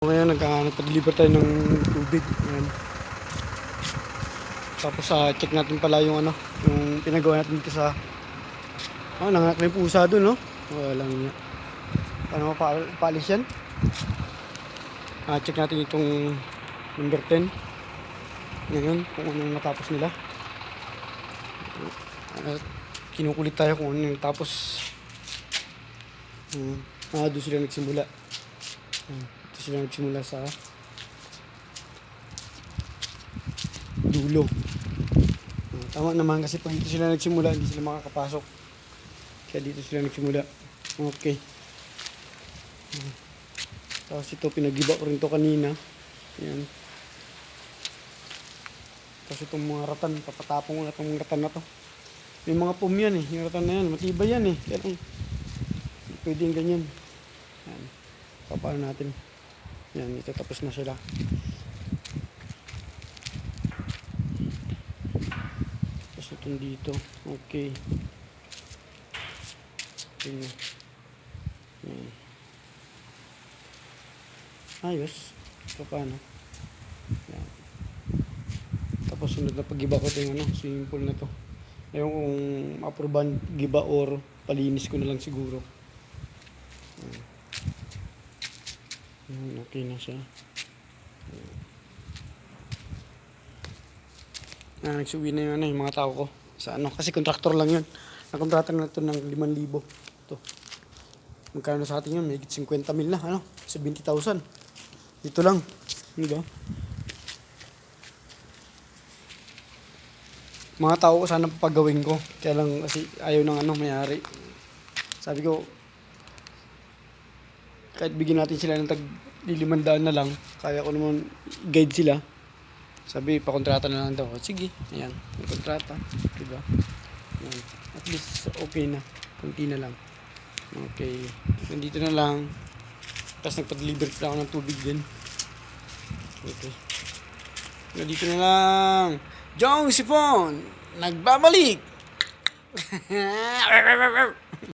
Ngayon nagpa-deliver tayo ng tubig. Ayan. Tapos check natin pala yung yung pinagawa natin dito sa nanganak na yung pusa doon, no? Wala lang niya. Paano mapaalis yan? Check natin itong number 10. Ngayon, kung anong natapos nila. Kinukulit tayo kung ano yung natapos. Doon sila nagsimula. Ito sila nagsimula sa dulo. Tama naman kasi pag dito sila nagsimula, hindi sila makakapasok. Kaya dito sila nagsimula. Okay. Tapos ito, pinag-iba ko rin to kanina. Ayan. Tapos itong mga ratan, papatapong ko na itong mga ratan na to. May mga pum yan eh. Yung ratan na yan, matibay yan eh. Kaya lang, pwede yung ganyan. Ayan. Papaano natin. Ayan, ito tapos na sila. Tapos itong dito. Okay. Ayan. Ayan. Ayos. Paano? Ayan. Tapos sunod na pag-giba ko ito yung swimming pool na to. Ngayon kung aproban giba or palinis ko na lang siguro. Okay na siya. Nagsuwi na yung mga tao ko sa kasi kontraktor lang yun. Nakontrata na ito ng 5,000. Ito. Magkano sa atin yun? May 50 mil na, 70,000. Dito lang. Diba? Mga tao ko sana papagawin ko. Kaya lang kasi ayaw ng mayari. Sabi ko, kahit bigyan natin sila ng tag 500 na lang, kaya ko naman guide sila. Sabi, pakontrata na lang daw. Sige, ayan, kontrata, diba? Ayan. At least okay na, kunti na lang. Okay, nandito na lang. Tapos nagpa-deliver pa ako ng tubig din. Okay, nandito na lang. Jong Sipon, nagbabalik.